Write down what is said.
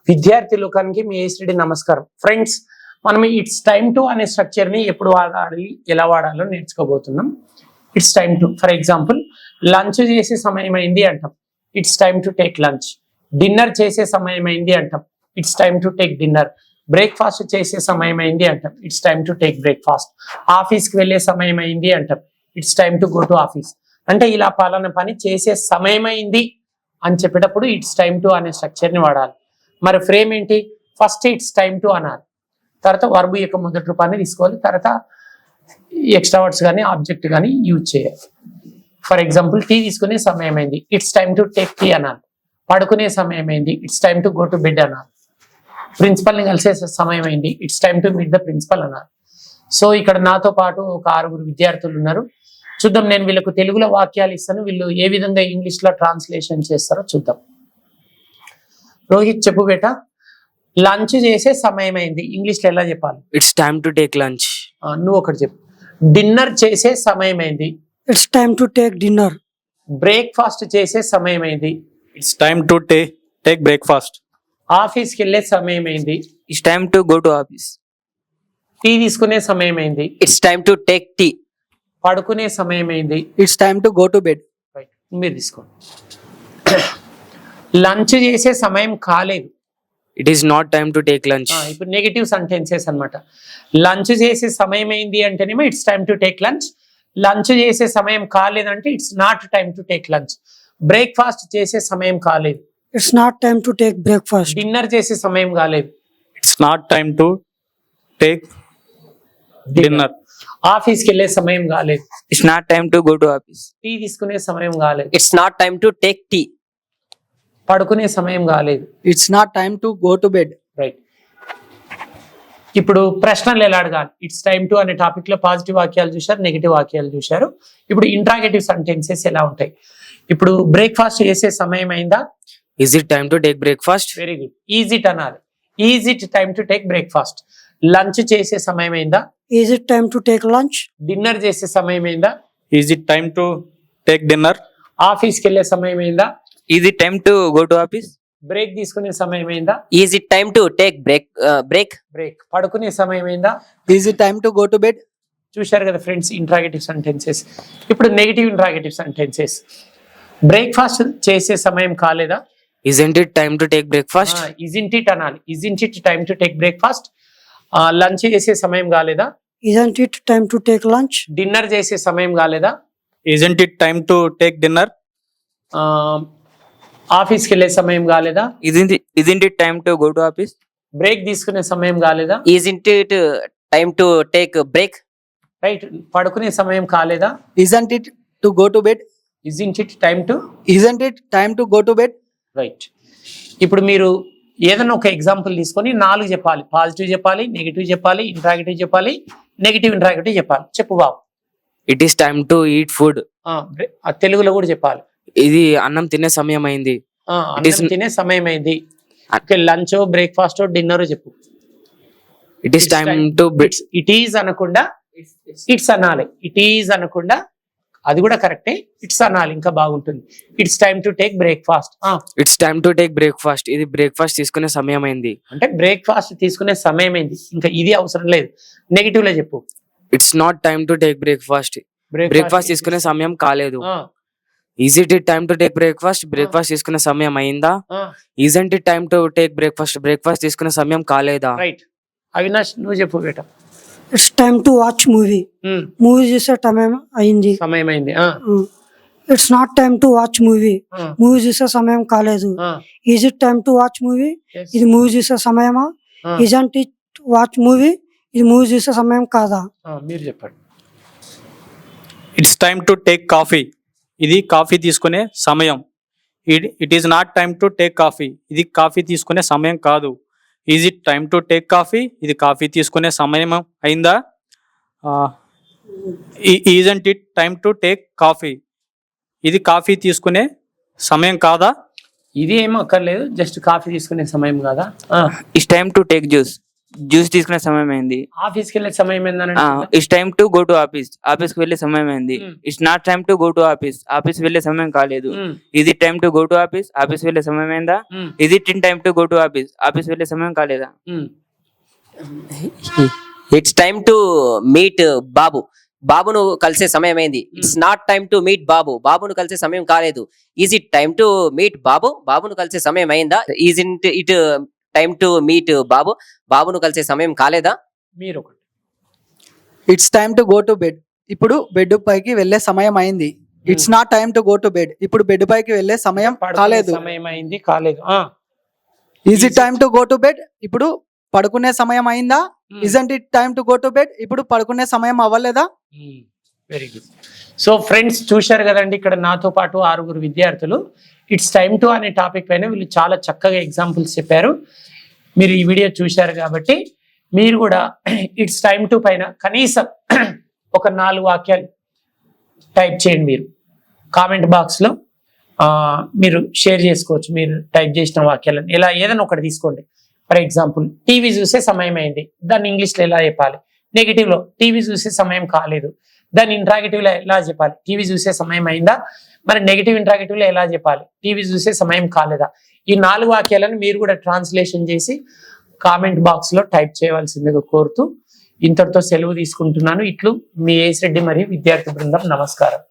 విద్యార్థి లోకానికి మీ ఏసిడి నమస్కారం. ఫ్రెండ్స్, మనం ఇట్స్ టైమ్ టు అనే స్ట్రక్చర్ ని ఎప్పుడు వాడాలి, ఎలా వాడాలో నేర్చుకోబోతున్నాం. It's time to, for example, lunch చేసే సమయం అయింది అంటాం, it's time to take lunch. Dinner చేసే సమయం అయింది అంటాం, it's time to take dinner. Breakfast చేసే సమయం అయింది అంటాం, it's time to take breakfast. ఆఫీస్కి వెళ్ళే సమయం అయింది అంటాం, it's time to go to office. అంటే ఇలా పలానా పని చేసే సమయం అయింది అని చెప్పేటప్పుడు ఇట్స్ టైమ్ టు అనే స్ట్రక్చర్ని వాడాలి. మరి ఫ్రేమ్ ఏంటి? ఫస్ట్ ఇట్స్ టైమ్ టు అనాలి, తర్వాత వర్బ్ యొక్క మొదటి రూపాన్ని తీసుకోవాలి, తర్వాత ఎక్స్ట్రా వర్డ్స్ కానీ ఆబ్జెక్ట్ కానీ యూజ్ చేయాలి. ఫర్ ఎగ్జాంపుల్, టీ తీసుకునే సమయం అయింది, it's time to take tea అనాలి. పడుకునే సమయం అయింది, it's time to go to bed అనాలి. ప్రిన్సిపల్ని కలిసే సమయం అయింది, it's time to meet the principal అనాలి. సో ఇక్కడ నాతో పాటు ఒక 6 విద్యార్థులు ఉన్నారు. చూద్దాం, నేను వీళ్ళకు తెలుగులో వాక్యాలు ఇస్తాను, వీళ్ళు ఏ విధంగా ఇంగ్లీష్లో ట్రాన్స్లేషన్ చేస్తారో చూద్దాం. రోహిత్, చెప్పు బేటా. లంచ్ చేసే సమయం అయింది, ఇంగ్లీష్లో ఎలా చెప్పాలి? It's time to take lunch. నువ్వు ఒకటి చెప్పు. డిన్నర్ చేసే సమయం అయింది, it's time to take dinner. Breakfast చేసే సమయం అయింది, it's time to take breakfast. ఆఫీస్కి వెళ్ళే సమయం అయింది, it's time to go to office. Tea తీసుకునే సమయం అయింది, it's time to take tea. పడుకునే సమయం అయింది. It's time to go to bed. Right, మీరు తీసుకోండి. లంచ్ చేసే సమయం కాలేదు, it is not time to take lunch. ఇప్పుడు నెగటివ్ సెంటెన్సెస్ అన్నమాట. లంచ్ చేసే సమయం అయింది అంటేనేమో it's time to take lunch. Lunch చేసే సమయం కాలేదంటే it's not time to take lunch. Breakfast చేసే సమయం కాలేదు, it's not time to take breakfast. Dinner చేసే సమయం కాలేదు, it's not time to take dinner. ఆఫీస్కి వెళ్ళే సమయం కాలేదు, it's not time to go to office. Tea తీసుకునే సమయం కాలేదు, it's not time to take tea. పడుకునే సమయం కాలేదు. It's not time to go to bed. Right. ఇప్పుడు ప్రశ్నలు ఎలా అడగాలి? ఇట్స్ టైమ్ టు అనే టాపిక్ లో పాజిటివ్ వాక్యాలు చూశారు, నెగిటివ్ వాక్యాలు చూశారు. ఇప్పుడు ఇంట్రాగేటివ్ సెంటెన్సెస్ ఎలా ఉంటాయి? ఇప్పుడు బ్రేక్ఫాస్ట్ చేసే సమయం అయిందా? Is it time to take breakfast? Very good. Is it అనాలి. Is it time to take breakfast. Lunch చేసే సమయం అయిందా? Is it time to take lunch. Dinner చేసే సమయం అయిందా? Is it time to take dinner. ఆఫీస్కి వెళ్ళే సమయం అయిందా? Is it time to go to office? Break తీసుకునే సమయం అయిందా? Is it time to take break? Break. పడుకునే సమయం అయిందా? Is it time to go to bed. చూశారు కదా ఫ్రెండ్స్, ఇంట్రాగేటివ్ సెంటెన్సెస్. ఇప్పుడు నెగిటివ్ ఇంట్రాగేటివ్ సెంటెన్సెస్. బ్రేక్ఫాస్ట్ చేసే సమయం కాలేదా? Isn't it time to take breakfast? Isn't it అనాలి. Isn't it time to take breakfast. Lunch చేసే సమయం కాలేదా? Isn't it time to take lunch. Dinner చేసే సమయం కాలేదా? Isn't it time to take dinner. ఆఫీస్కి వెళ్ళే సమయం కాలేదా? Isn't it time to go to office? Break తీసుకునే సమయం కాలేదా? Isn't it time to take break? Right. పడుకునే సమయం కాలేదా? Isn't it to go to bed. Isn't it time to. Isn't it time to go to bed. Right. ఇప్పుడు మీరు ఏదైనా ఒక ఎగ్జాంపుల్ తీసుకొని 4 చెప్పాలి. పాజిటివ్ చెప్పాలి, నెగిటివ్ చెప్పాలి, ఇంట్రాగేటివ్ చెప్పాలి, నెగిటివ్ ఇంట్రాగేటివ్ చెప్పాలి. చెప్పు బాబు. It is time to eat food. తెలుగులో కూడా చెప్పాలి. ఇది అన్నం తినే సమయం అయింది. అన్నం తినే సమయం అయింది. లంచ్, బ్రేక్ఫాస్ట్, డిన్నర్ చెప్పు. It is time to it is అనకుండా ఇట్స్ అనాలి. ఇట్ ఈజ్ అనకుండా, అది కూడా కరెక్టే, ఇట్స్ అనాలి, ఇంకా బాగుంటుంది. It's time to take breakfast. It's time to take breakfast. ఇది బ్రేక్ఫాస్ట్ తీసుకునే సమయం అయింది. అంటే బ్రేక్ఫాస్ట్ తీసుకునే సమయం అయింది, ఇంకా ఇది అవసరం లేదు. నెగిటివ్ లో చెప్పు. It's not time to take breakfast. Breakfast తీసుకునే సమయం కాలేదు. Is it time to take breakfast? Breakfast తీసుకునే సమయం అయిందా? Isn't it time to take breakfast? Breakfast తీసుకునే సమయం కాలేదా? రైట్. అవినాష్, నువ్వు చెప్పు బేట. It's time to watch movie. Movie చూసే సమయం అయింది. సమయం అయింది. It's not time to watch movie. Movie చూసే సమయం కాలేదు. Is it time to watch movie? ఇది మూవీ చూసే సమయమా? Isn't it watch movie? ఇది మూవీ చూసే సమయం కాదా? మీరు చెప్పండి. It's time to take coffee. ఇది కాఫీ తీసుకునే సమయం. It is not time to take coffee. ఇది కాఫీ తీసుకునే సమయం కాదు. Is it time to take coffee? ఇది కాఫీ తీసుకునే సమయం అయిందా? Isn't it time to take coffee? ఇది కాఫీ తీసుకునే సమయం కాదా? ఇది ఏమో అక్కర్లేదు, జస్ట్ కాఫీ తీసుకునే సమయం కాదా? It's time to take juice. Juice తీసుకునే సమయం అయింది. ఆఫీస్కి వెళ్ళే సమయం ఏందని it's time to go to office. Office కి వెళ్ళే సమయం అయింది. It's not time to go to office. Office వెళ్ళే సమయం కాలేదు. ఇది time to go to office. Office వెళ్ళే సమయం అయిందా? ఇది time to go to office. Office వెళ్ళే సమయం కాలేదా? ఇట్స్ టైమ్ టు మీట్ బాబు. బాబును కలిసే సమయం అయింది. It's not time to meet బాబు. బాబును కలిసే సమయం కాలేదు. Is it time to meet బాబు. బాబును కలిసే సమయం అయిందా? Is it time to meet బాబు. బాబును కలిసే సమయం కాలేదా? మీరు ఒకటి. It's time to go to bed. ఇప్పుడు బెడ్ పైకి వెళ్ళే సమయం అయింది. It's not time to go to bed. ఇప్పుడు బెడ్ పైకి వెళ్ళే సమయం కాలేదు. సమయం అయింది కాలేదు. Is it time to go to bed. ఇప్పుడు పడుకునే సమయం అయిందా? Isn't it time to go to bed. ఇప్పుడు పడుకునే సమయం అవ్వలేదా? Very good. సో ఫ్రెండ్స్ చూశారు కదండి, ఇక్కడ నాతో పాటు 6 విద్యార్థులు ఇట్స్ టైమ్ టు అనే టాపిక్ పైన వీళ్ళు చాలా చక్కగా ఎగ్జాంపుల్స్ చెప్పారు. మీరు ఈ వీడియో చూశారు కాబట్టి మీరు కూడా ఇట్స్ టైమ్ టు పైన కనీసం ఒక 4 వాక్యాలు టైప్ చేయండి. మీరు కామెంట్ బాక్స్లో మీరు షేర్ చేసుకోవచ్చు. మీరు టైప్ చేసిన వాక్యాలను ఇలా ఏదైనా ఒకటి తీసుకోండి. ఫర్ ఎగ్జాంపుల్, టీవీ చూసే సమయం అయింది, దాన్ని ఇంగ్లీష్లో ఎలా చెప్పాలి? నెగిటివ్లో టీవీ చూసే సమయం కాలేదు, దాన్ని ఇంట్రాగేటివ్లో ఎలా చెప్పాలి? టీవీ చూసే సమయం అయిందా? మరి నెగిటివ్ ఇంట్రాగేటివ్లో ఎలా చెప్పాలి? టీవీ చూసే సమయం కాలేదా? ఈ 4 వాక్యాలను మీరు కూడా ట్రాన్స్లేషన్ చేసి కామెంట్ బాక్స్లో టైప్ చేయవలసిందిగా కోరుతూ ఇంతటితో సెలవు తీసుకుంటున్నాను. ఇట్లు మీ ఏస్ రెడ్డి మరియు విద్యార్థి బృందం. నమస్కారం.